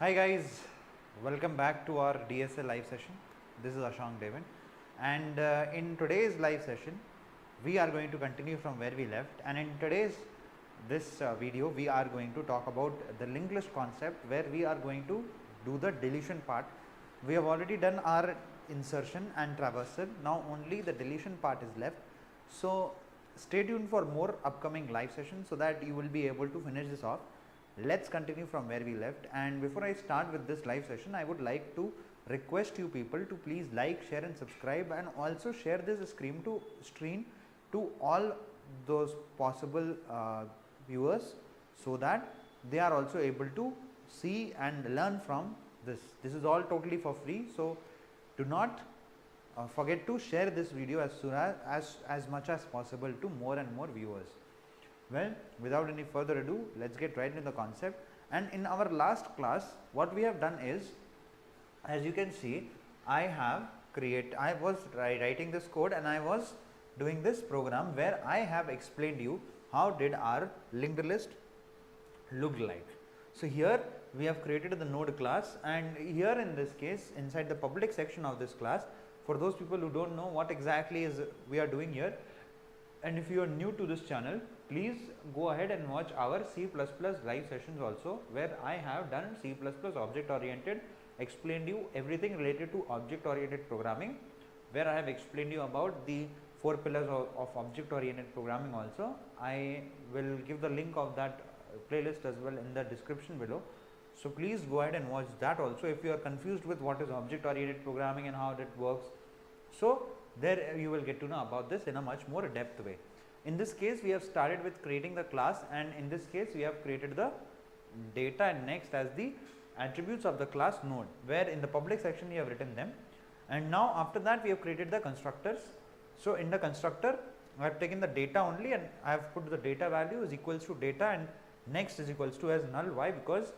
Hi guys, welcome back to our DSA live session. This is Ashank Devin, and in today's live session we are going to continue from where we left, and in today's this video we are going to talk about the linked list concept, where we are going to do the deletion part. We have already done our insertion and traversal. Now only the deletion part is left, so stay tuned for more upcoming live sessions so that you will be able to finish this off. Let's continue from where we left, and before I start with this live session, I would like to request you people to please like, share and subscribe, and also share this stream to all those possible viewers, so that they are also able to see and learn from this. This is all totally for free, so do not forget to share this video as much as possible to more and more viewers. Well, without any further ado, let's get right into the concept. And in our last class, what we have done is, as you can see, I was writing this code and I was doing this program where I have explained you how did our linked list look like. So here we have created the node class, and here in this case, inside the public section of this class, for those people who don't know what exactly is we are doing here, and if you are new to this channel, please go ahead and watch our C++ live sessions also, where I have done C++ object oriented, explained you everything related to object oriented programming, where I have explained you about the 4 pillars of object oriented programming also. I will give the link of that playlist as well in the description below. So please go ahead and watch that also if you are confused with what is object oriented programming and how it works. So there you will get to know about this in a much more depth way. In this case, we have started with creating the class, and in this case we have created the data and next as the attributes of the class node, where in the public section we have written them, and now after that we have created the constructors. So in the constructor I have taken the data only, and I have put the data value is equals to data and next is equals to as null. Why? Because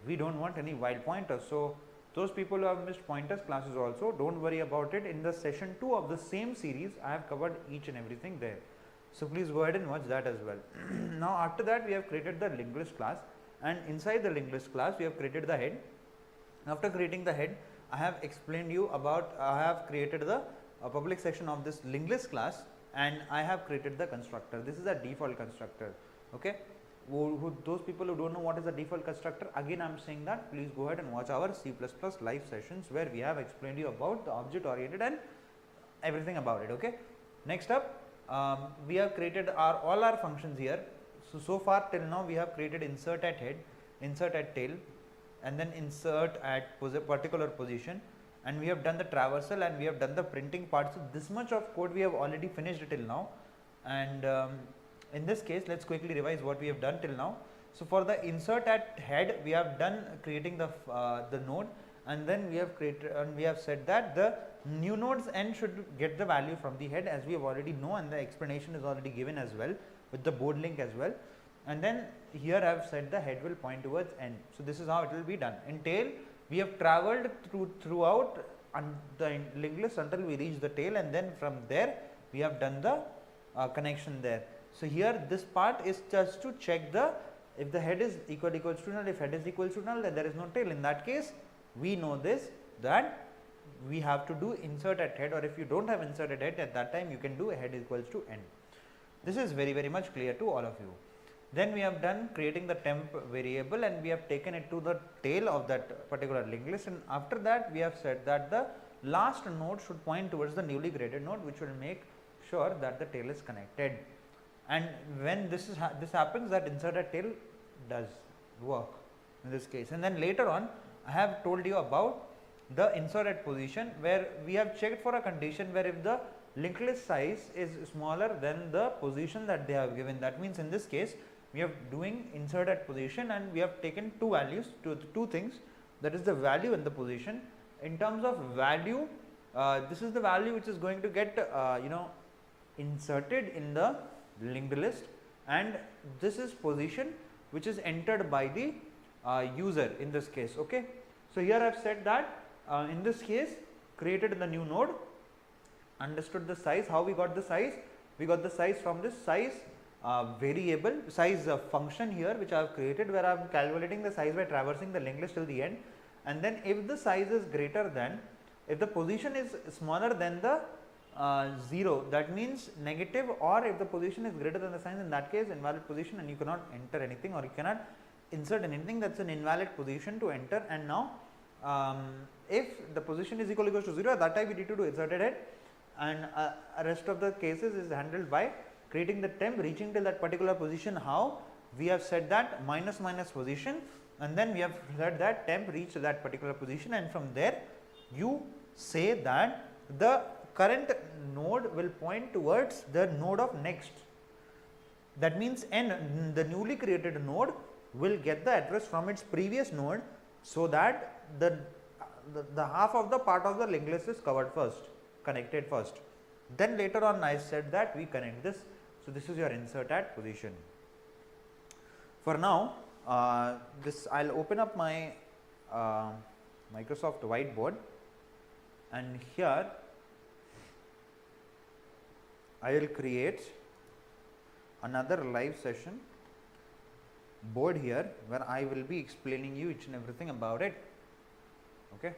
we don't want any while pointers. So those people who have missed pointers classes also, don't worry about it. In the session 2 of the same series, I have covered each and everything there. So please go ahead and watch that as well. Now after that we have created the linked list class, and inside the linked list class we have created the head. After creating the head, I have explained you about, I have created the public section of this linked list class, and I have created the constructor. This is a default constructor. Okay. Those people who don't know what is the default constructor, again I am saying that please go ahead and watch our C++ live sessions, where we have explained you about the object oriented and everything about it. Okay. Next up, we have created all our functions here. So far till now we have created insert at head, insert at tail, and then insert at particular position, and we have done the traversal and we have done the printing part. So this much of code we have already finished till now, and in this case let's quickly revise what we have done till now. So for the insert at head, we have done creating the node, and then we have created and we have said that the new node's end should get the value from the head, as we have already know, and the explanation is already given as well with the board link as well. And then here I have said the head will point towards end. So this is how it will be done. In tail, we have traveled throughout the linked list until we reach the tail, and then from there we have done the connection there. So here this part is just to check if the head is equals to null. If head is equals to null, then there is no tail. In that case, we know this, that we have to do insert at head, or if you don't have insert at head, at that time you can do head equals to end. This is very much clear to all of you. Then we have done creating the temp variable, and we have taken it to the tail of that particular linked list, and after that we have said that the last node should point towards the newly created node, which will make sure that the tail is connected. And when this happens, that insert at tail does work in this case. And then later on I have told you about the insert at position, where we have checked for a condition where if the linked list size is smaller than the position that they have given. That means in this case we are doing insert at position, and we have taken two values, two things, that is the value and the position. In terms of value, this is the value which is going to get inserted in the linked list, and this is position which is entered by the user in this case. Okay. So here I have said that in this case created the new node, understood the size. How we got the size? We got the size from this size variable size function here which I have created, where I am calculating the size by traversing the linked list till the end, and then if the size is greater than, if the position is smaller than the 0, that means negative, or if the position is greater than the sign, in that case invalid position, and you cannot enter anything or you cannot insert anything, that is an invalid position to enter. And now if the position is equal to 0, at that time we need to do inserted head, and rest of the cases is handled by creating the temp reaching till that particular position. How? We have said that minus position, and then we have said that temp reach to that particular position, and from there you say that the current node will point towards the node of next. That means the newly created node will get the address from its previous node, so that the half of the part of the linked list is covered first, connected first. Then later on I said that we connect this. So, this is your insert at position. For now, this I will open up my Microsoft whiteboard, and here I will create another live session board here, where I will be explaining you each and everything about it. Okay.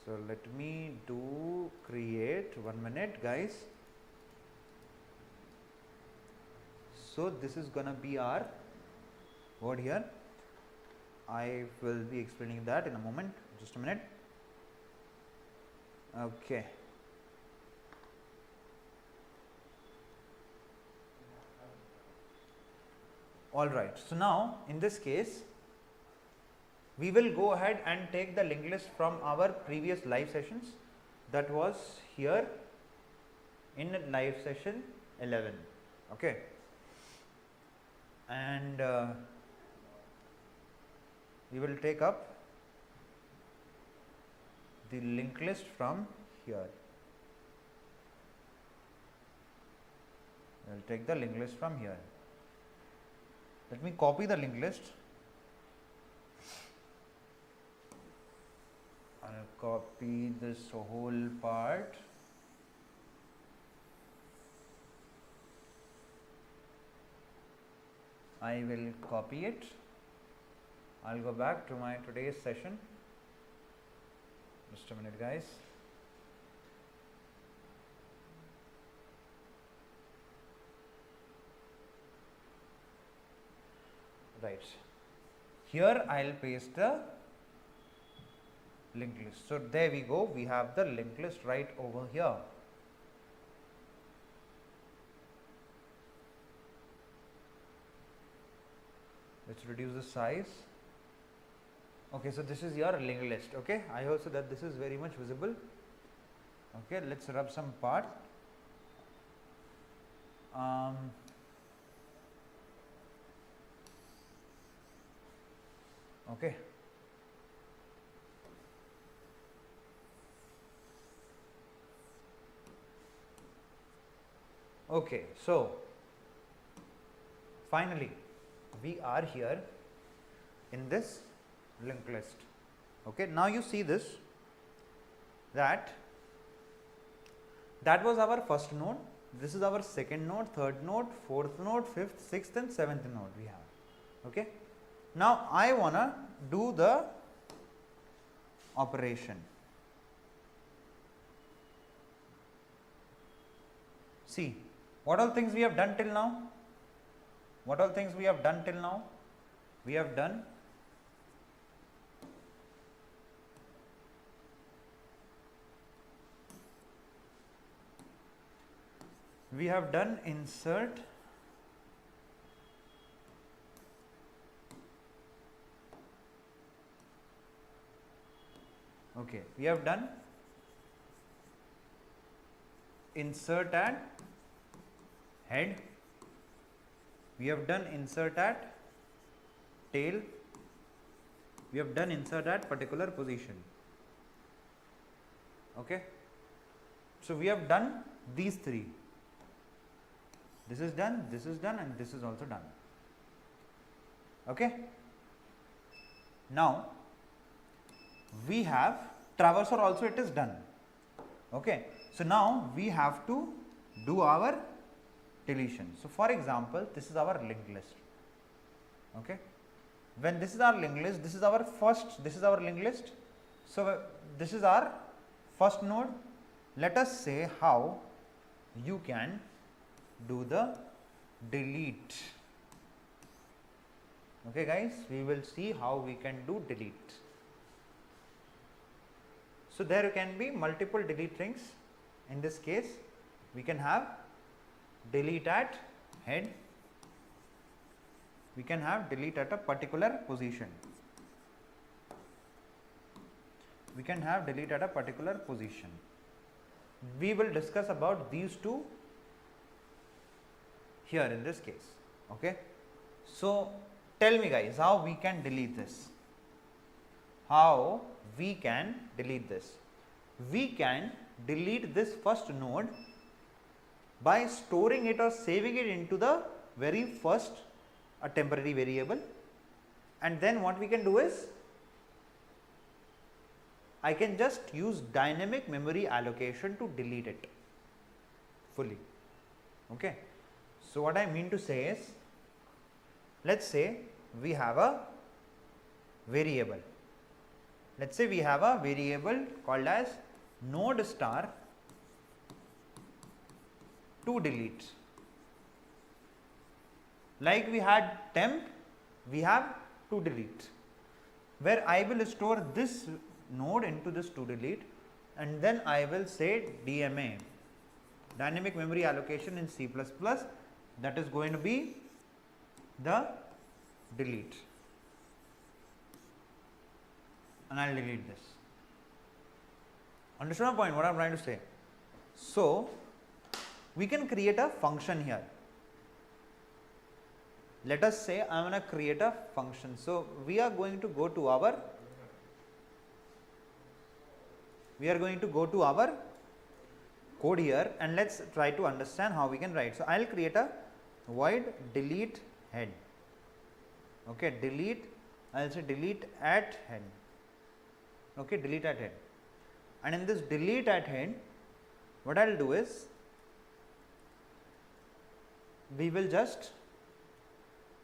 So, let me do create, 1 minute guys. So, this is going to be our board here. I will be explaining that in a moment, just a minute. Okay. All right. So, now in this case we will go ahead and take the linked list from our previous live sessions, that was here in live session 11. Okay. And we will take up the linked list from here. We will take the linked list from here. Let me copy the linked list. I will copy this whole part. I will copy it. I will go back to my today's session. Just a minute guys. Right. Here I will paste the linked list. So, there we go. We have the linked list right over here. Let's reduce the size. Okay, so this is your linked list. Okay, I hope so that this is very much visible. Okay, let's rub some part. Okay. Okay, so finally we are here in this linked list. Okay, now you see this, that was our first node, this is our second node, third node, fourth node, fifth, sixth and seventh node we have. Okay. Now I wanna do the operation. See, what all things we have done till now? What all things we have done till now? We have done insert, okay, we have done insert at head, we have done insert at tail, we have done insert at particular position. Okay. So, we have done these three. This is done, and this is also done. Okay. Now, we have traversal also, it is done. Okay. So, now we have to do our deletion. So, for example, this is our linked list. Okay. When this is our linked list, this is our linked list. So, this is our first node. Let us say how you can do the delete. Okay guys, we will see how we can do delete. So, there can be multiple delete rings. In this case, we can have delete at head, we can have delete at a particular position, we can have delete at a particular position. We will discuss about these two here in this case. Okay. So, tell me guys, how we can delete this? How we can delete this? We can delete this first node by storing it or saving it into the very first a temporary variable, and then what we can do is I can just use dynamic memory allocation to delete it fully. Okay. So, what I mean to say is, let us say we have a variable, let us say we have a variable called as node star to delete. Like we had temp, we have to delete, where I will store this node into this to delete, and then I will say DMA, dynamic memory allocation in C++, that is going to be the delete, and I will delete this. Understood my point, what I am trying to say? So, we can create a function here. Let us say I am going to create a function. So, we are going to go to our code here, and let us try to understand how we can write. So, I will create a void delete head. Okay, delete, I will say delete at head. Okay, delete at head. And in this delete at head, what I will do is, we will just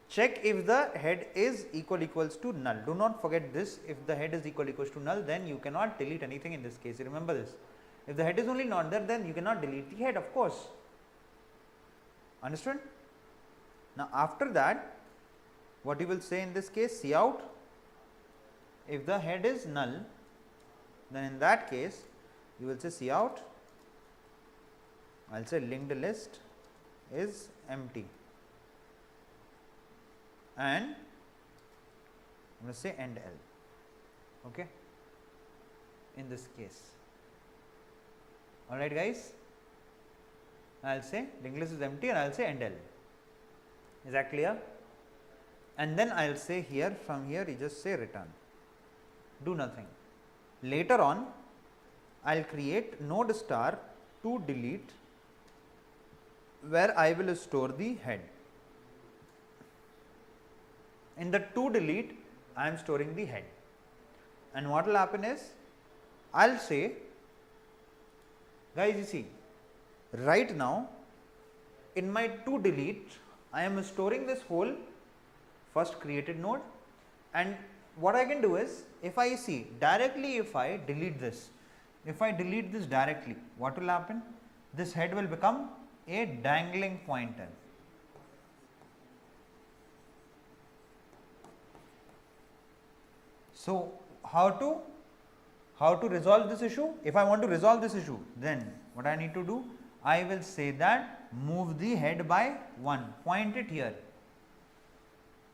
check if the head is equals to null. Do not forget this, if the head is equals to null, then you cannot delete anything in this case. Remember this. If the head is only not there, then you cannot delete the head, of course. Understood? Now, after that, what you will say in this case, cout, if the head is null, then in that case you will say cout, I will say linked list is empty, and I am going to say end L. Okay. In this case, alright guys, I will say linked list is empty and I will say end L. Is that clear? And then I will say here, from here you just say return, do nothing. Later on I will create node star to delete, where I will store the head. In the to delete, I am storing the head, and what will happen is, I will say, guys, you see, right now in my to delete, I am storing this whole first created node, and what I can do is, if I see directly, if I delete this, directly, what will happen? This head will become a dangling pointer. So, how to resolve this issue? If I want to resolve this issue, then what I need to do? I will say that move the head by 1, point it here.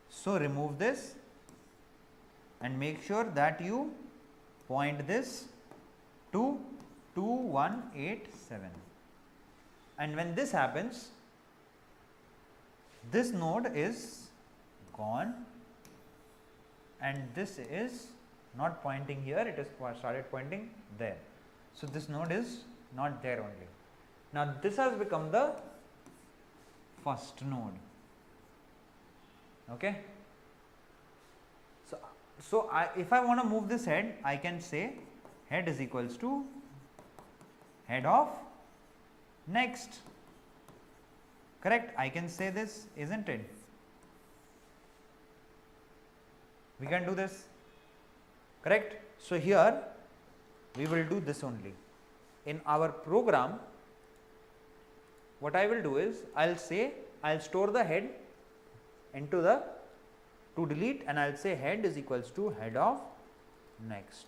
So, remove this and make sure that you point this to 2187. And when this happens, this node is gone, and this is not pointing here, it is started pointing there. So, this node is not there only. Now, this has become the first node. Okay. So, if I want to move this head, I can say head is equals to head of next. Correct? I can say this, isn't it? We can do this, correct? So here we will do this only. In our program, what I will do is, I'll say, I'll store the head into the to delete, and I'll say head is equals to head of next.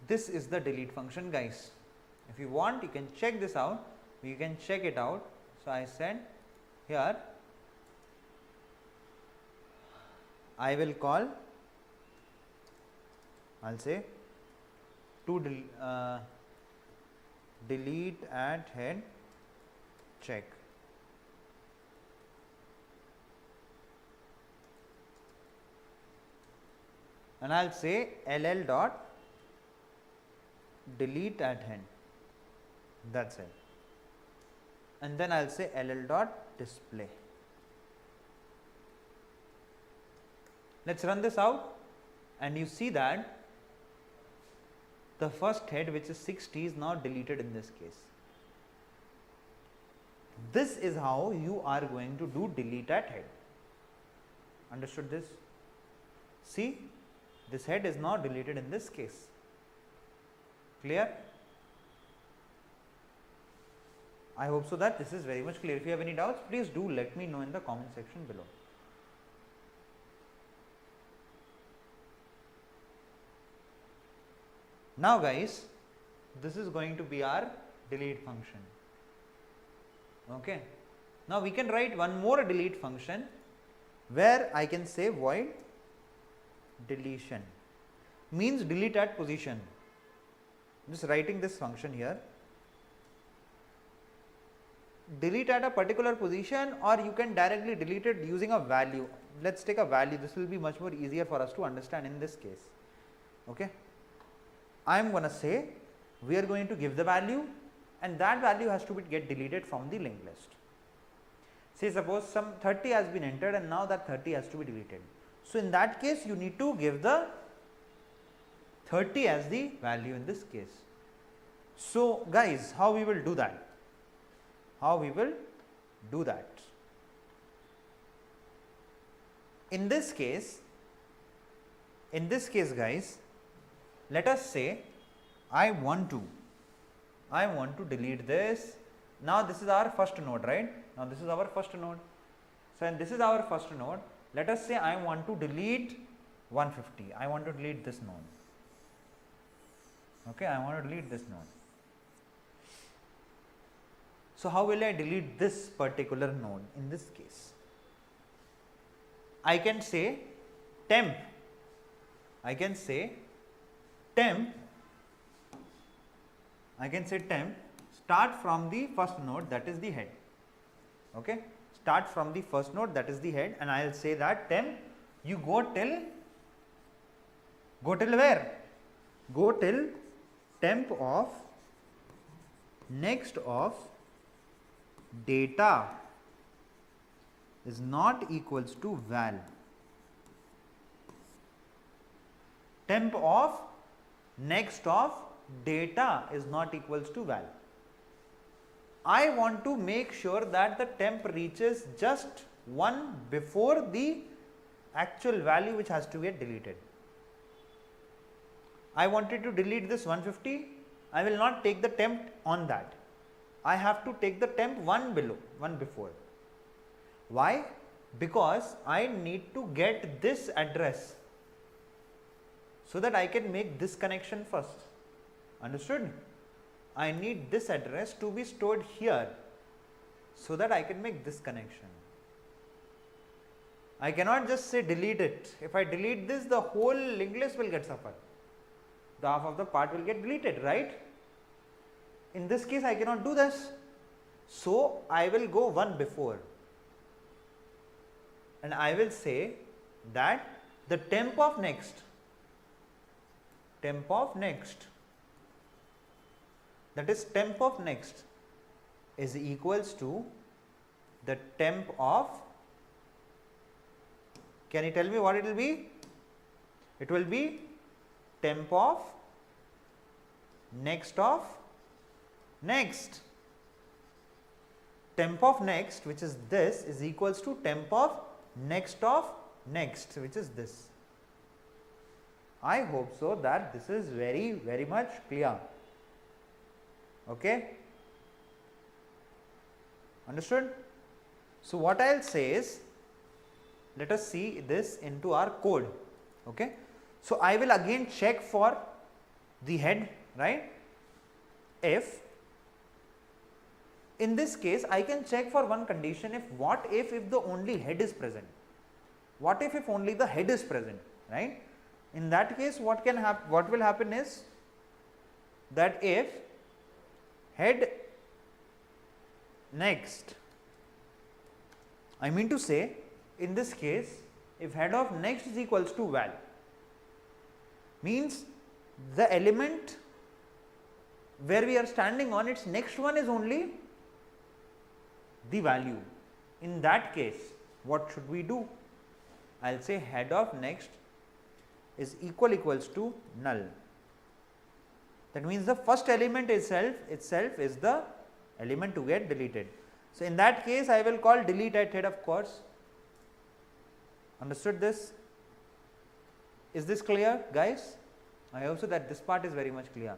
This is the delete function, guys. If you want, you can check this out. You can check it out. So I said here, I will call, I'll say to delete at head check. And I'll say ll dot delete at head, that's it. And then I'll say ll dot display. Let's run this out, and you see that the first head, which is 60, is now deleted in this case. This is how you are going to do delete at head. Understood this? See, this head is now deleted in this case. Clear? I hope so that this is very much clear. If you have any doubts, please do let me know in the comment section below. Now guys, this is going to be our delete function. Okay. Now we can write one more delete function where I can say void deletion, means delete at position. Just writing this function here. Delete at a particular position, or you can directly delete it using a value. Let's take a value. This will be much more easier for us to understand in this case. Okay. I am going to say we are going to give the value, and that value has to be get deleted from the linked list. Say suppose some 30 has been entered, and now that 30 has to be deleted. So in that case, you need to give the 30 as the value in this case. So guys, how we will do that? How we will do that? In this case guys, let us say I want to delete this. Now this is our first node, right? Now this is our first node. So and this is our first node. Let us say I want to delete 150. I want to delete this node. Okay, I want to delete this node. So how will I delete this particular node in this case? I can say temp. Start from the first node, that is the head. Okay, start from the first node, that is the head, and I will say that temp, you go till where? Go till temp of next of data is not equals to val. Temp of next of data is not equals to val. I want to make sure that the temp reaches just one before the actual value which has to get deleted. I wanted to delete this 150. I will not take the temp on that. I have to take the temp one before. Why? Because I need to get this address so that I can make this connection first. Understood? I need this address to be stored here so that I can make this connection. I cannot just say delete it. If I delete this, the whole linked list will get suffered. The half of the part will get deleted, right? In this case, I cannot do this. So I will go one before, and I will say that the temp of next, that is temp of next is equals to the temp of, can you tell me what it will be? It will be temp of next of next. temp of next, which is this, is equals to temp of next, which is this. I hope so that this is very much clear. Okay, understood? So what I will say is, let us see this into our code. Okay, so I will again check for the head, right? If in this case I can check for one condition, if the only head is present. What if only the head is present, right? In that case, what will happen is that if head next, I mean to say, in this case, if head of next is equals to val, means the element where we are standing on, its next one is only the value. In that case, what should we do? I will say head of next is equals to null. That means the first element itself is the element to get deleted. So in that case, I will call delete at head, of course. Understood this? Is this clear, guys? I hope so that this part is very much clear.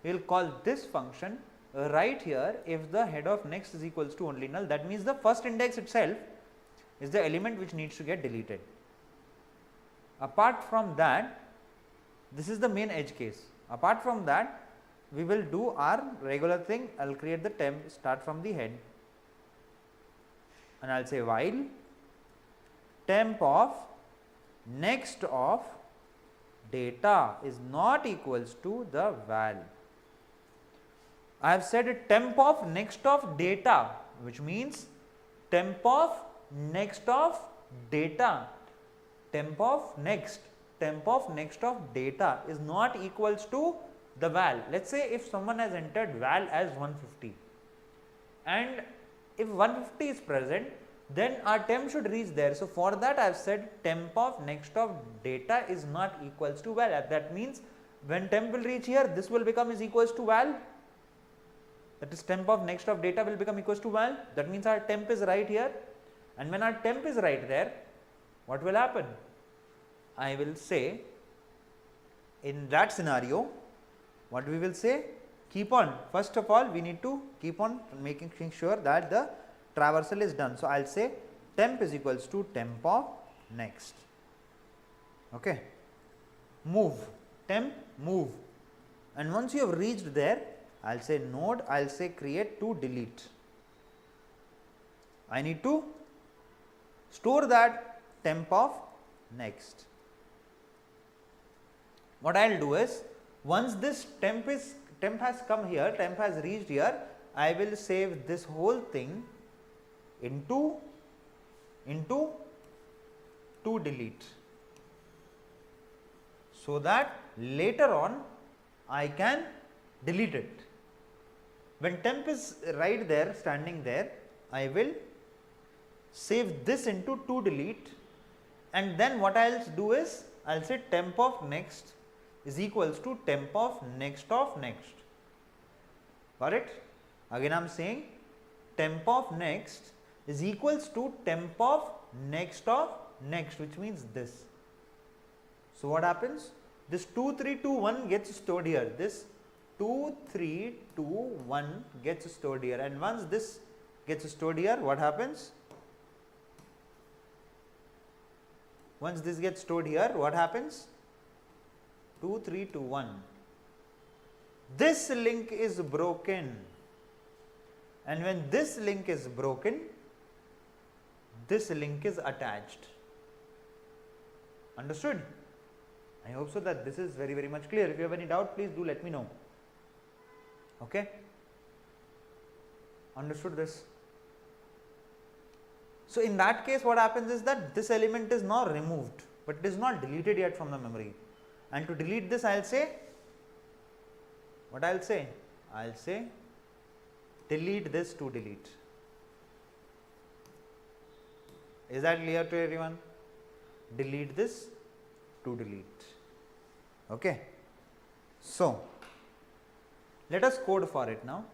We will call this function right here if the head of next is equals to only null. That means the first index itself is the element which needs to get deleted. Apart from that, this is the main edge case. Apart from that, we will do our regular thing. I will create the temp, start from the head, and I will say while temp of next of data is not equals to the val. I have said a temp of next of data, which means temp of next of data. Temp of next of data is not equals to the val. Let us say if someone has entered val as 150, and if 150 is present, then our temp should reach there. So for that I have said temp of next of data is not equals to val. That means when temp will reach here, this will become is equals to val. That is temp of next of data will become equals to val. That means our temp is right here, and when our temp is right there, what will happen? I will say in that scenario, what we will say, keep on, first of all we need to keep on making sure that the traversal is done. So I will say temp is equals to temp of next. Okay, move, temp move, and once you have reached there, I will say node, I will say create to delete. I need to store that temp of next. What I will do is, once this temp has come here, temp has reached here, I will save this whole thing into to delete, so that later on I can delete it. When temp is right there, standing there, I will save this into to delete, and then what I will do is, I will say temp of next is equals to temp of next of next. Got it? Again I am saying temp of next is equals to temp of next, which means this. So what happens? This 2321 gets stored here. This 2321 gets stored here, and once this gets stored here, what happens? Once this gets stored here, what happens? 2321. This link is broken, and when this link is broken, this link is attached. Understood? I hope so that this is very much clear. If you have any doubt, please do let me know. Okay? Understood this? So in that case, what happens is that this element is now removed, but it is not deleted yet from the memory. And to delete this, I will say, what I will say? I will say delete this to delete. Is that clear to everyone? Delete this to delete. Okay. So let us code for it now.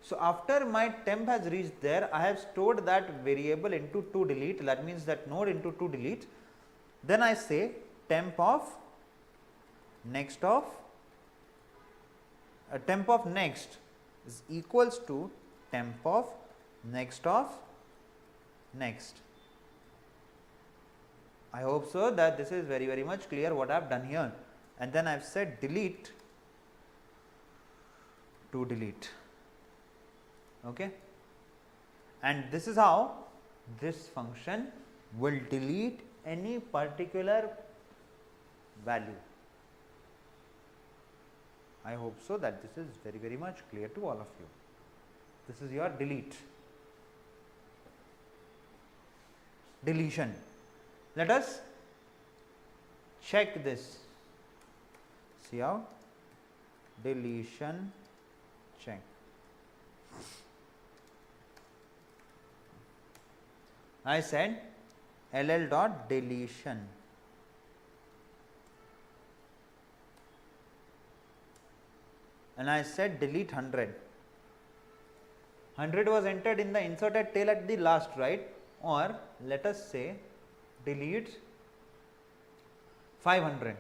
So after my temp has reached there, I have stored that variable into to delete, that means that node into to delete. Then I say temp of next is equals to temp of next. I hope so that this is very much clear what I have done here, and then I have said delete to delete. Okay, and this is how this function will delete any particular value. I hope so that this is very much clear to all of you. This is your deletion. Let us check this. See how deletion check. I said ll dot deletion. And I said delete 100. 100 was entered in the inserted tail at the last, right? Or let us say delete 500.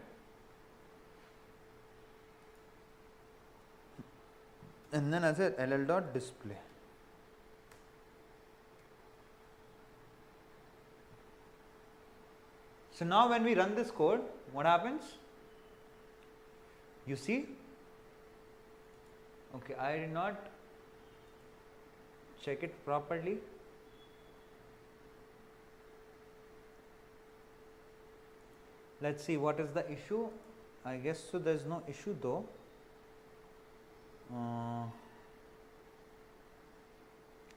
And then I said ll dot display. So now when we run this code, what happens? You see, okay, I did not check it properly. Let's see what is the issue. I guess so there is no issue though.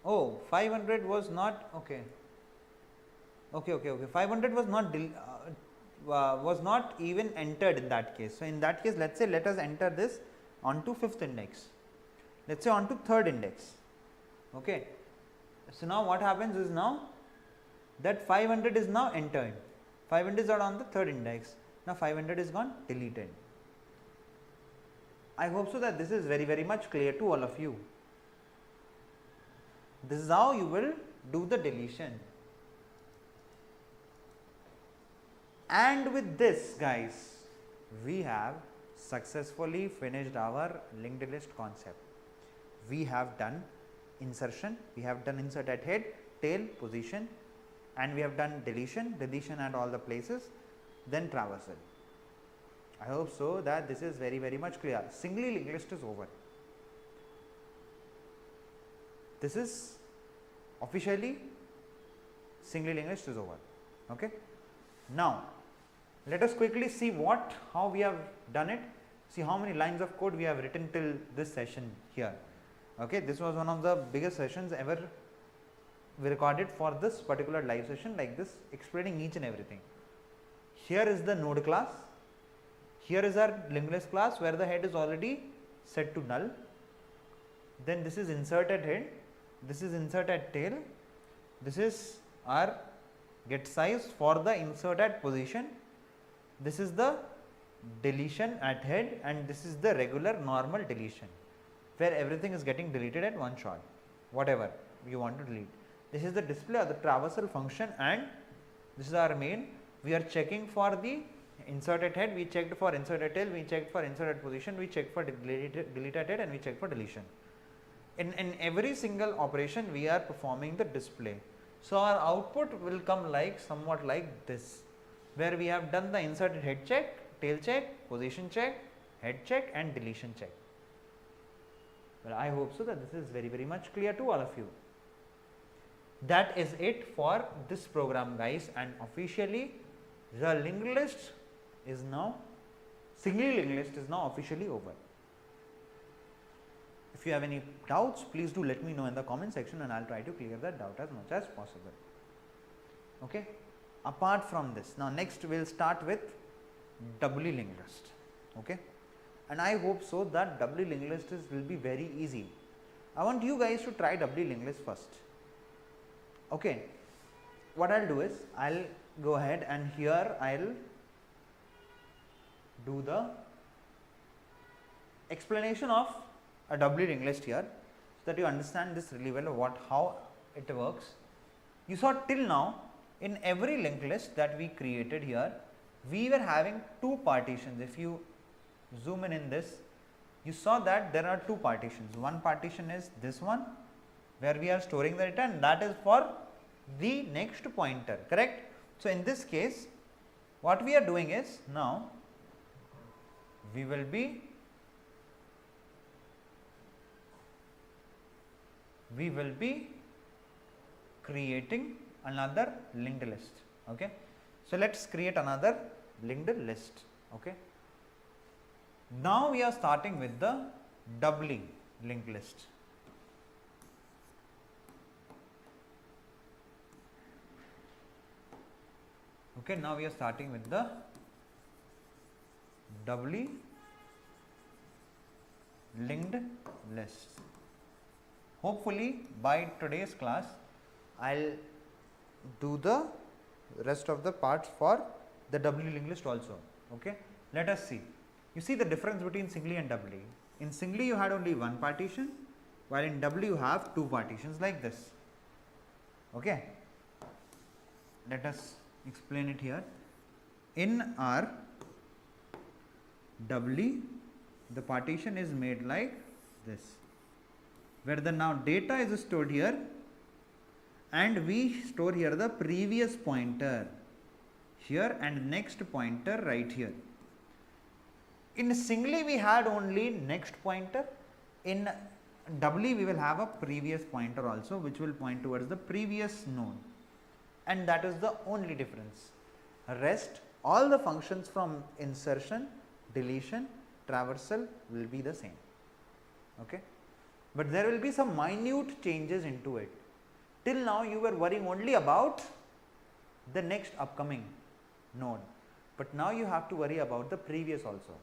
Oh, 500 was not okay. Okay. 500 was not even entered in that case. So in that case, let's say let us enter this onto 5th index. Let's say onto 3rd index. Okay. So now what happens is now that 500 is now entered. 500 is on the 3rd index. Now 500 is gone deleted. I hope so that this is very much clear to all of you. This is how you will do the deletion. And with this, guys, we have successfully finished our linked list concept. We have done insertion, we have done insert at head, tail, position, and we have done deletion at all the places, then traversal. I hope so that this is very much clear. Singly linked list is over. This is officially singly linked list is over. Okay. Now let us quickly see how we have done it. See how many lines of code we have written till this session here. Okay, this was one of the biggest sessions ever we recorded for this particular live session, like this, explaining each and everything. Here is the node class. Here is our linked list class where the head is already set to null. Then this is inserted head, this is inserted tail, this is our get size for the inserted position, this is the deletion at head, and this is the regular normal deletion where everything is getting deleted at one shot, whatever you want to delete. This is the display of the traversal function, and this is our main. We are checking for the inserted head, we checked for inserted tail, we checked for inserted position, we checked for deleted head, and we checked for deletion. In every single operation we are performing the display. So our output will come like somewhat like this, where we have done the inserted head check, tail check, position check, head check, and deletion check. Well, I hope so that this is very much clear to all of you. That is it for this program, guys, and officially the linked list is now, singly linked list is now officially over. If you have any doubts, please do let me know in the comment section, and I'll try to clear that doubt as much as possible. Okay. Apart from this, now next we'll start with doubly linked list. Okay. And I hope so that doubly linked list will be very easy. I want you guys to try doubly linked list first. Okay. What I'll do is I'll go ahead and here I'll do the explanation of a doubly linked list here. that you understand this really well, how it works. You saw till now in every linked list that we created here, we were having two partitions. If you zoom in this, you saw that there are two partitions. One partition is this one where we are storing the data, and that is for the next pointer, correct. So, in this case what we are doing is, now we will be creating another linked list. Okay. So, let us create another linked list. Okay. Now, we are starting with the doubly linked list. Okay, now we are starting with the doubly linked list. Hopefully, by today's class, I will do the rest of the parts for the doubly linked list also. Okay. Let us see. You see the difference between singly and doubly. In singly you had only one partition, while in doubly you have two partitions like this. Okay. Let us explain it here. In our doubly, the partition is made like this, where the now data is stored here, and we store here the previous pointer here and next pointer right here. In singly we had only next pointer, in doubly we will have a previous pointer also, which will point towards the previous node, and that is the only difference. Rest all the functions from insertion, deletion, traversal will be the same. Okay. But there will be some minute changes into it. Till now you were worrying only about the next upcoming node, but now you have to worry about the previous also.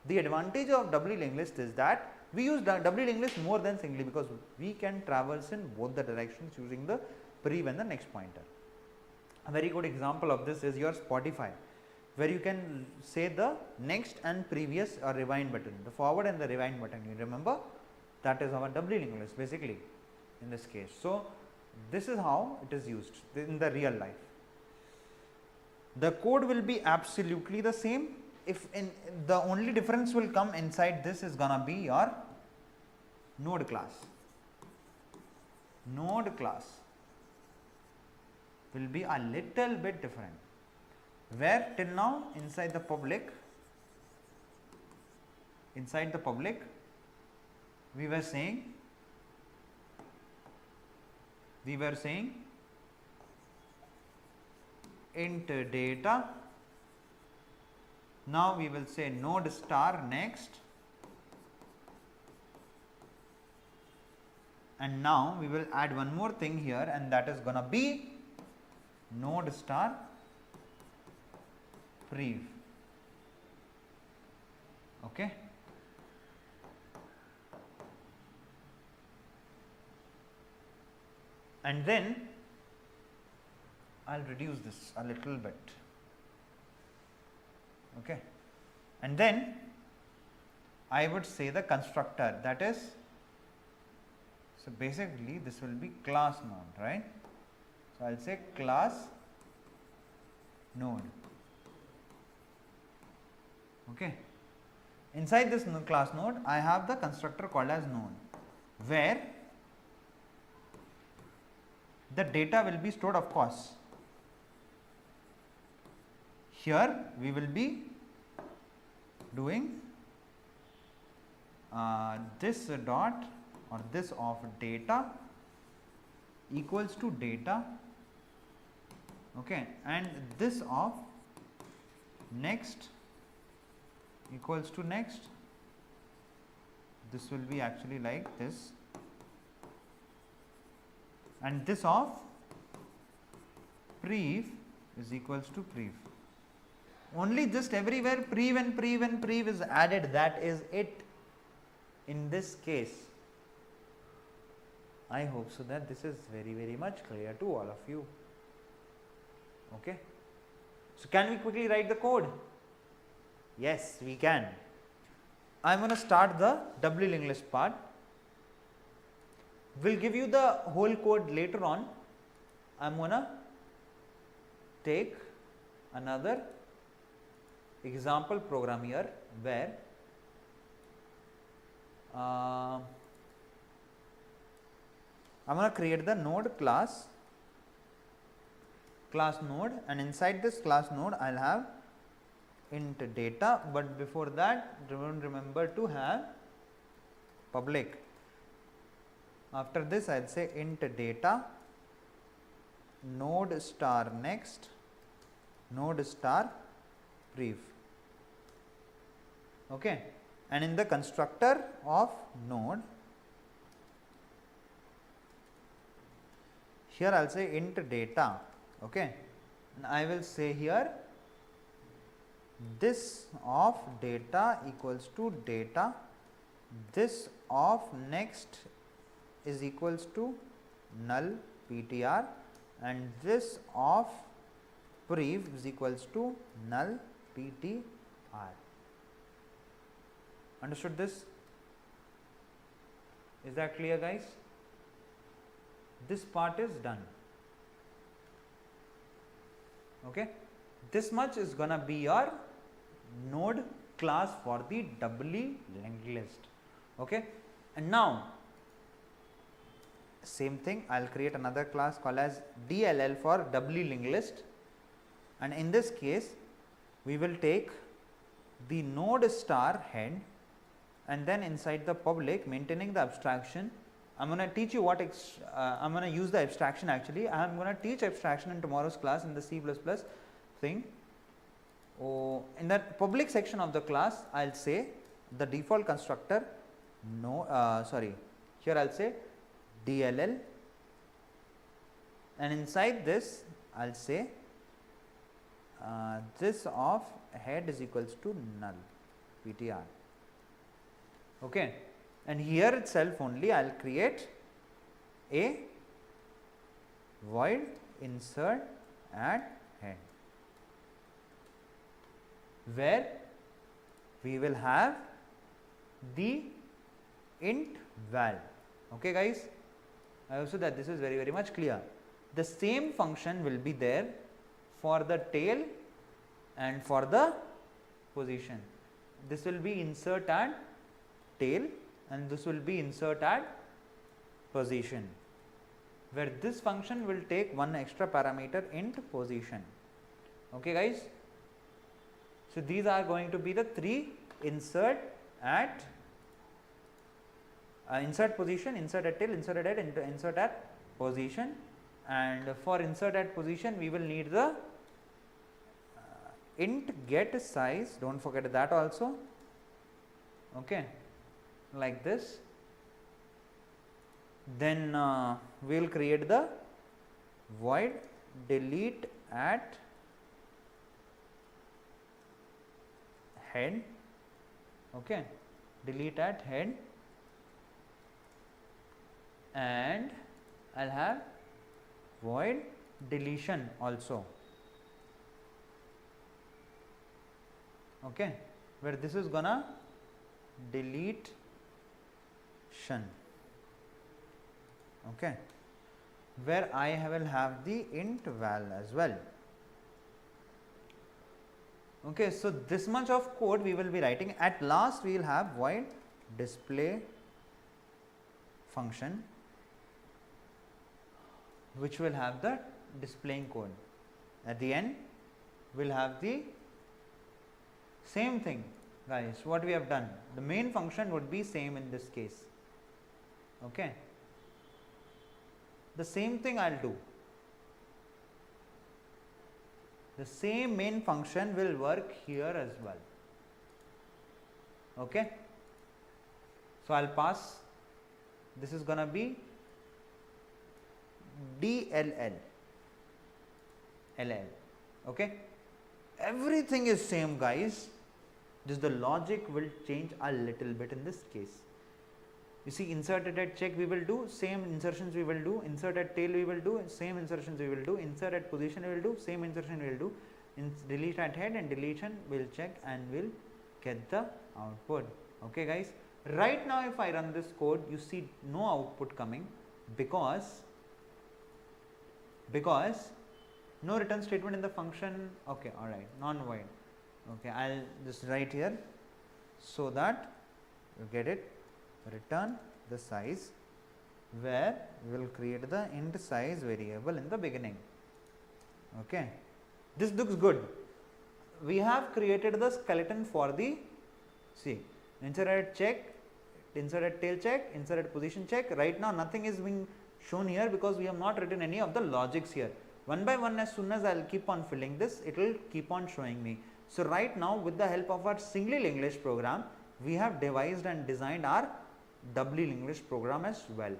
The advantage of doubly linked list is that we use doubly linked list more than singly, because we can traverse in both the directions using the prev and the next pointer. A very good example of this is your Spotify, where you can say the next and previous or rewind button, the forward and the rewind button. You remember, that is our doubly linked list basically in this case. So, this is how it is used in the real life. The code will be absolutely the same. If in the only difference will come inside this is gonna be your node class. Node class will be a little bit different, where till now inside the public we were saying int data. Now we will say node star next, and now we will add one more thing here, and that is gonna be node star prev. Okay. And then I will reduce this a little bit. Okay. And then I would say the constructor, that is, so basically this will be class node, right. So, I will say class node. Okay. Inside this class node, I have the constructor called as node, where the data will be stored, of course. Here we will be doing this dot or this of data equals to data, okay, and this of next equals to next. This will be actually like this, and this of prev is equals to prev. Only just everywhere prev and prev and prev is added, that is it in this case. I hope so that this is very much clear to all of you. Okay. So, can we quickly write the code? Yes, we can. I am going to start the doubly linked list part. We'll give you the whole code later on. I'm gonna take another example program here where I'm going to create the node class node, and inside this class node I'll have int data, but before that remember to have public. After this I'll say int data node star next node star brief. Okay, and in the constructor of node, here I'll say int data. Okay, and I will say here this of data equals to data, this of next is equals to null ptr, and this of brief is equals to null ptr. Understood this? Is that clear, guys? This part is done. Okay, this much is gonna be your node class for the doubly linked list. Okay, and now same thing, I'll create another class called as DLL for doubly linked list, and in this case we will take the node star head, and then inside the public, maintaining the abstraction, I'm going to teach you what I'm going to use the abstraction. Actually I'm going to teach abstraction in tomorrow's class in the C++ thing. In that public section of the class I'll say the default constructor here I'll say DLL, and inside this I'll say this of head is equals to null ptr. Okay, and here itself only I'll create a void insert at head, where we will have the int val. Okay, guys, I hope so that this is very much clear. The same function will be there for the tail and for the position. This will be insert at tail and this will be insert at position, where this function will take one extra parameter int position. Okay, guys, so these are going to be the three: insert at insert position, insert at tail, insert at head, insert at position. And for insert at position we will need the int get size, don't forget that also. Okay, like this. Then we will create the void delete at head. Okay, delete at head, and I'll have void deletion also. Okay, where this is gonna delete shan. Okay, where I will have the int val as well. Okay, so this much of code we will be writing. At last we will have void display function, which will have the displaying code. At the end we will have the same thing, guys, what we have done. The main function would be same in this case. Okay, the same thing I'll do. The same main function will work here as well. Okay, so I'll pass, this is gonna be DLL LL. Okay, everything is same, guys, just the logic will change a little bit in this case. You see, inserted at check we will do, same insertions we will do, insert at tail we will do, same insertions we will do, insert at position we will do, same insertion we will do, delete at head and deletion we will check and we will get the output. Okay, guys, right now if I run this code, you see no output coming. because no return statement in the function. Okay, all right, non-void. Okay, I'll just write here so that you get it. Return the size, where we will create the int size variable in the beginning. Okay, this looks good. We have created the skeleton for the, see, inserted check, inserted tail check, inserted position check. Right now nothing is being shown here because we have not written any of the logics here. One by one, as soon as I will keep on filling this, it will keep on showing me. So right now, with the help of our single English program, we have devised and designed our double English program as well.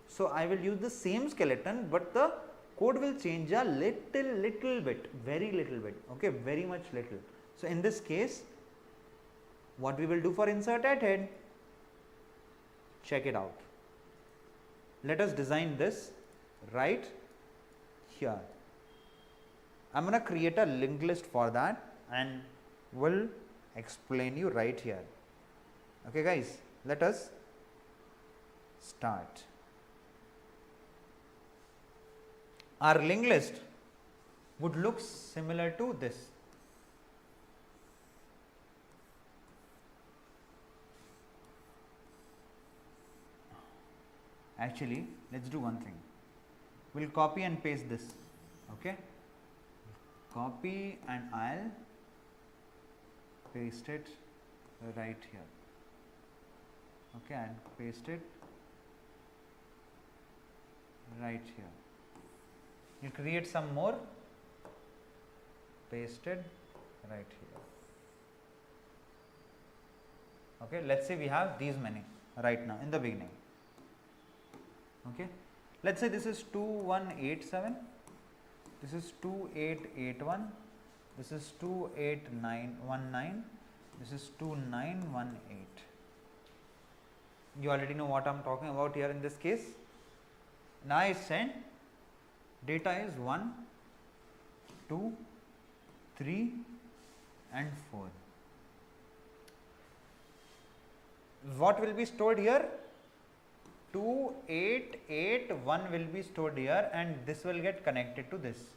So I will use the same skeleton, but the code will change a little bit, very little bit, okay, very much little. So in this case, what we will do for insert at head, check it out. Let us design this right here. I am going to create a linked list for that and will explain you right here. Okay guys, let us start. Our linked list would look similar to this. Actually, let's do one thing. We'll copy and paste this. Okay, copy and I'll paste it right here. Okay, and paste it right here. You create some more, pasted right here. Okay, let's say we have these many right now in the beginning. Okay, let's say this is 2187, this is 2881, this is 28919, this is 2918. You already know what I am talking about here in this case. Now I send data is 1, 2, 3 and 4. What will be stored here? 2881 will be stored here and this will get connected to this.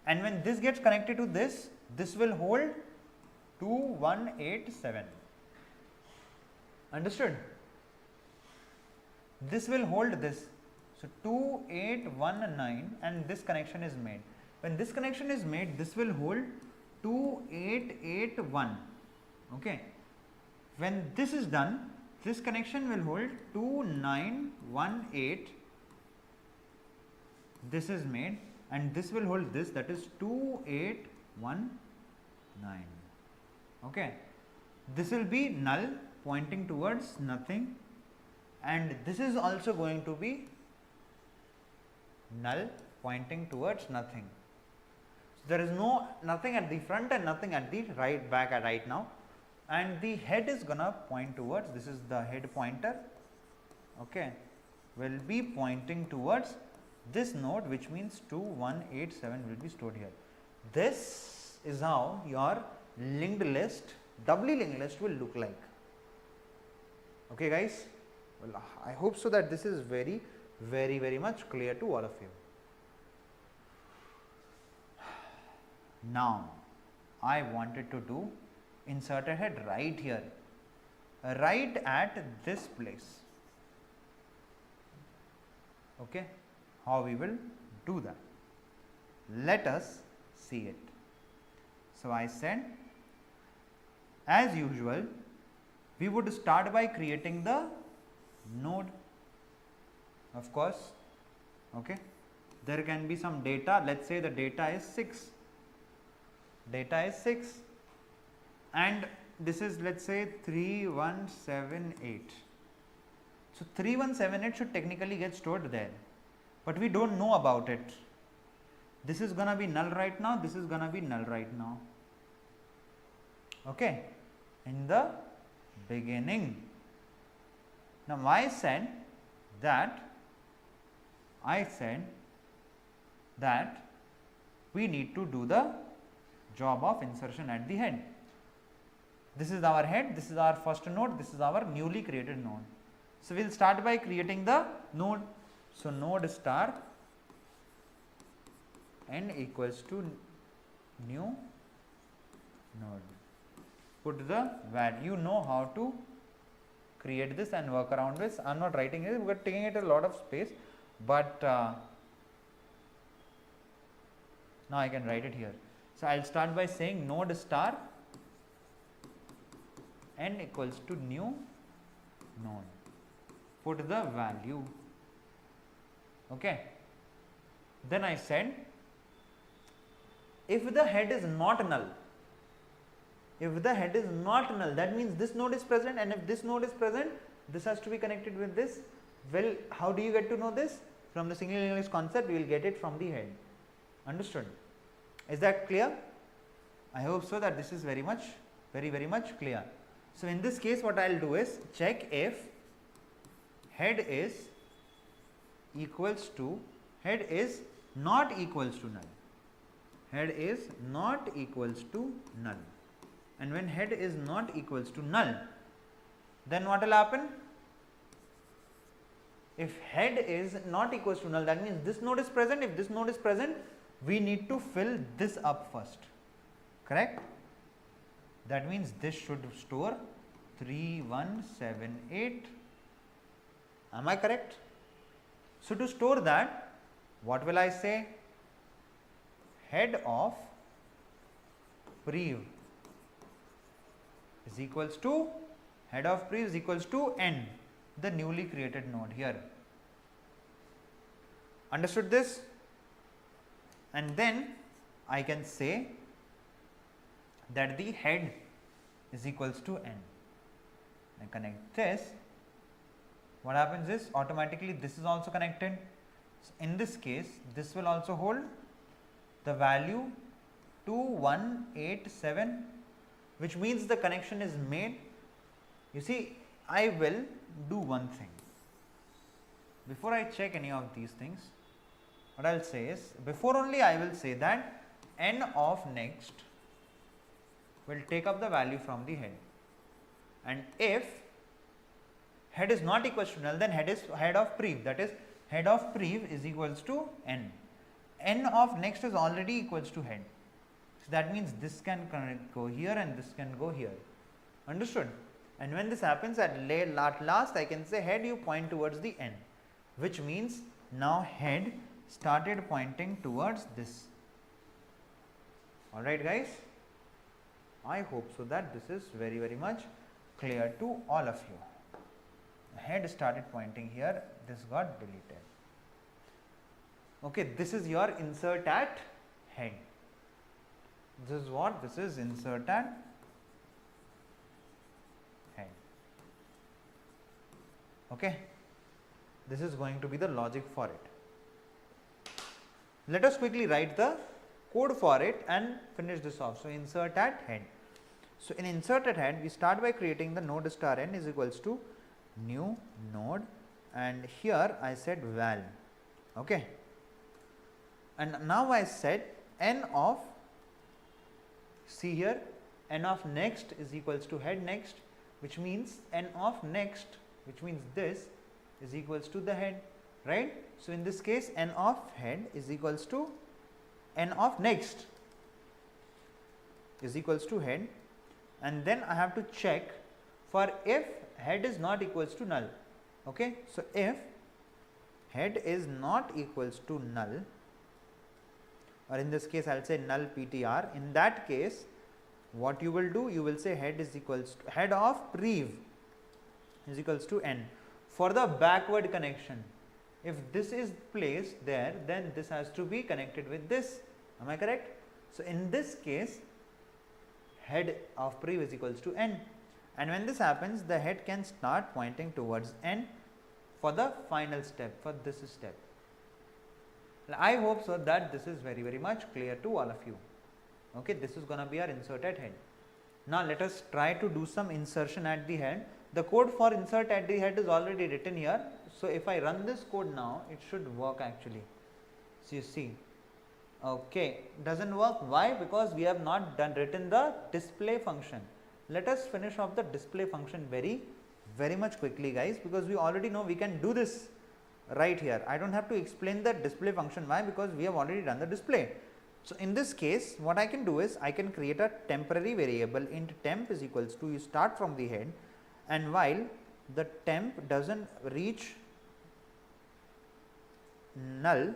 And when this gets connected to this, this will hold 2187. Understood? This will hold this. So 2819 and this connection is made. When this connection is made, this will hold 2881. Okay. When this is done, this connection will hold 2918. This is made and this will hold this, that is 2819. Okay. This will be null pointing towards nothing, and this is also going to be null pointing towards nothing. So there is nothing at the front and nothing at the back right now, and the head is gonna point towards, this is the head pointer, okay, will be pointing towards this node, which means 2187 will be stored here. This is how your linked list, doubly linked list will look like. Okay guys, well, I hope so that this is very much clear to all of you. Now I wanted to do insert a head right here, right at this place. Okay, how we will do that? Let us see it. So I said, as usual, we would start by creating the node. Of course, okay, there can be some data. Let's say the data is 6. Data is 6. And this is, let's say, 3178. So 3178 should technically get stored there, but we don't know about it. This is gonna be null right now, this is gonna be null right now. Okay, in the beginning. Now I said that we need to do the job of insertion at the head. This is our head, this is our first node, this is our newly created node. So we will start by creating the node. So node star n equals to new node. Put the value. You know how to create this and work around this. I am not writing it, we are taking it a lot of space, but now I can write it here. So I will start by saying node star n equals to new node. Put the value. Okay. Then I said, if the head is not null, that means this node is present, and if this node is present, this has to be connected with this. Well, how do you get to know this? From the single linear list concept, we will get it from the head. Understood? Is that clear? I hope so, that this is very much clear. So in this case, what I will do is check if head is not equals to null. Head is not equals to null. And when head is not equals to null, then what will happen? If head is not equals to null, that means this node is present. If this node is present, we need to fill this up first, correct? That means this should store 3178. Am I correct? So to store that, what will I say? Head of prev is equals to n, the newly created node here. Understood this? And then I can say that the head is equals to n. I connect this. What happens is automatically this is also connected. So in this case, this will also hold the value 2187, which means the connection is made. You see, I will do one thing. Before I check any of these things, what I will say is, before only I will say that n of next will take up the value from the head, and if head is not equals to null, then head of prev, that is head of prev is equals to n. N of next is already equals to head. So that means this can go here and this can go here. Understood? And when this happens, at last I can say head, you point towards the n, which means now head started pointing towards this. Alright guys, I hope so that this is very much clear to all of you. Head started pointing here, this got deleted. Okay, this is your insert at head. This is what? This is insert at head. Okay, this is going to be the logic for it. Let us quickly write the code for it and finish this off. So insert at head. So in insert at head, we start by creating the node star n is equals to new node, and here I said val. Okay. And now I said n of, see here, n of next is equals to head next, which means n of next, which means this is equals to the head, right? So in this case, n of head is equals to n of next is equals to head, and then I have to check for if head is not equals to null. Okay, so if head is not equals to null, or in this case I will say null PTR, in that case what you will do, you will say head is equals to head of prev is equals to n. For the backward connection, if this is placed there, then this has to be connected with this. Am I correct? So in this case, head of prev is equals to n, and when this happens, the head can start pointing towards n for the final step, for this step. I hope so that this is very much clear to all of you. Okay, this is going to be our insert at head. Now let us try to do some insertion at the head. The code for insert at the head is already written here. So if I run this code now, it should work actually. So you see, okay, doesn't work. Why? Because we have not written the display function. Let us finish off the display function very much quickly, guys, because we already know we can do this. right here. I don't have to explain the display function. Why? Because we have already done the display. So, in this case what I can do is I can create a temporary variable int temp is equals to, you start from the head, and while the temp does not reach null,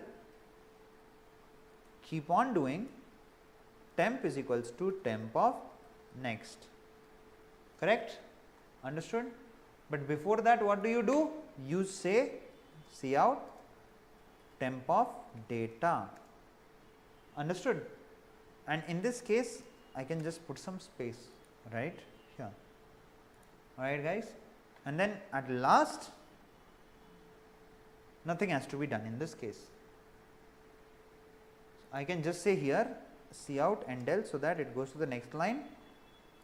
keep on doing temp is equals to temp of next, correct, understood. But before that what do? You say cout temp of data, understood. And in this case I can just put some space right here, alright guys, and then at last nothing has to be done in this case. I can just say here cout endl, so that it goes to the next line.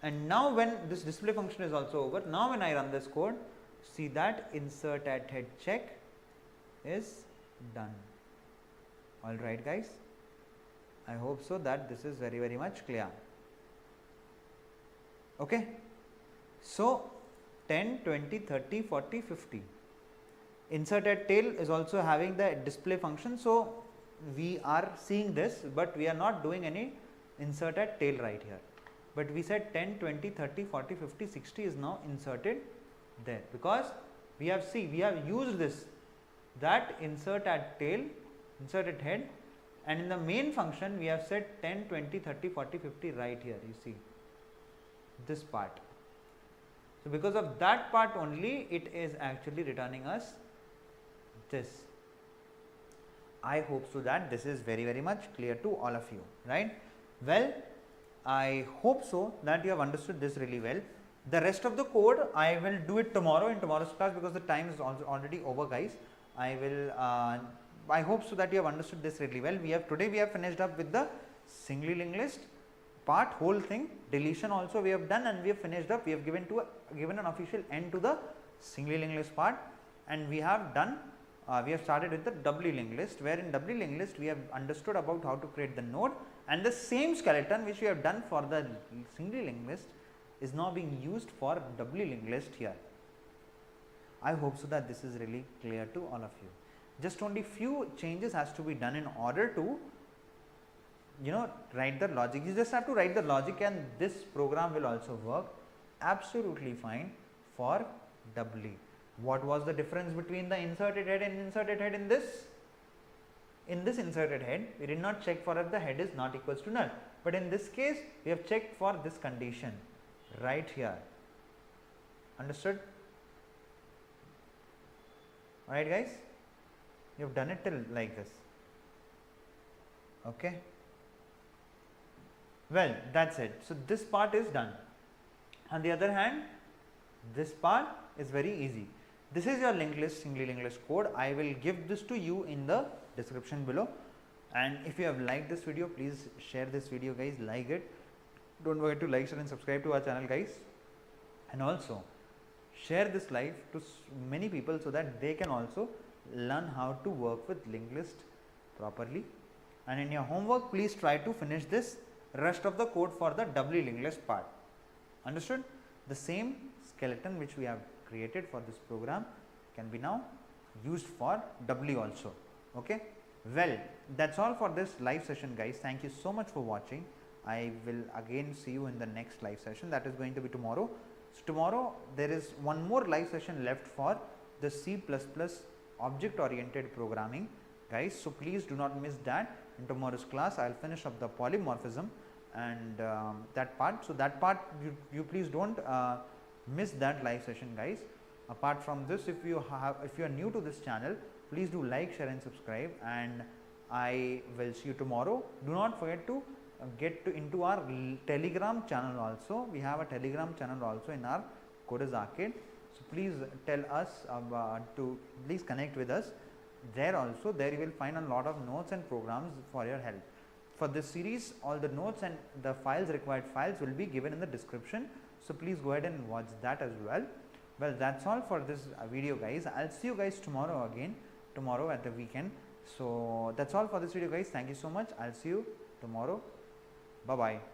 And now when this display function is also over, now when I run this code, see that insert at head check is done. Alright guys, I hope so that this is very much clear. Okay. So 10, 20, 30, 40, 50. Insert at tail is also having the display function. So we are seeing this, but we are not doing any insert at tail right here. But we said 10, 20, 30, 40, 50, 60 is now inserted there, because we have used this, that insert at tail, insert at head, and in the main function we have said 10, 20, 30, 40, 50 right here, you see this part. So because of that part only it is actually returning us this. I hope so that this is very much clear to all of you, right? Well, I hope so that you have understood this really well. The rest of the code I will do it tomorrow in tomorrow's class, because the time is already over guys. I hope so that you have understood this really well. Today we have finished up with the singly linked list part, whole thing, deletion also we have done, and we have finished up. We have given an official end to the singly linked list part, and we have done we have started with the doubly linked list, where in doubly linked list we have understood about how to create the node, and the same skeleton which we have done for the singly linked list is now being used for doubly linked list here. I hope so that this is really clear to all of you. Just only few changes has to be done in order to write the logic. You just have to write the logic, and this program will also work absolutely fine for doubly. What was the difference between the inserted head and inserted head in this? In this inserted head, we did not check for if the head is not equals to null, but in this case we have checked for this condition right here, understood? Alright guys, you have done it till like this, okay. Well, that's it. So this part is done. On the other hand, this part is very easy. This is your linked list, singly linked list code. I will give this to you in the description below, and if you have liked this video, please share this video guys, like it. Don't forget to like, share and subscribe to our channel guys, and also share this live to many people so that they can also learn how to work with linked list properly. And in your homework, please try to finish this rest of the code for the doubly linked list part, understood? The same skeleton which we have created for this program can be now used for doubly also, okay. Well, that's all for this live session guys. Thank you so much for watching. I will again see you in the next live session, that is going to be tomorrow. So tomorrow there is one more live session left for the C++ object oriented programming guys, so please do not miss that. In tomorrow's class I will finish up the polymorphism and that part. So that part you please don't miss that live session guys. Apart from this, if you are new to this channel, please do like, share and subscribe, and I will see you tomorrow. Do not forget to get into our Telegram channel also. We have a Telegram channel also in our Coders Arcade, so please tell us to please connect with us there also. There you will find a lot of notes and programs for your help. For this series, all the notes and the required files will be given in the description, so please go ahead and watch that as well. Well, that's all for this video guys. I'll see you guys tomorrow again, tomorrow at the weekend. So that's all for this video guys. Thank you so much. I'll see you tomorrow. Bye bye.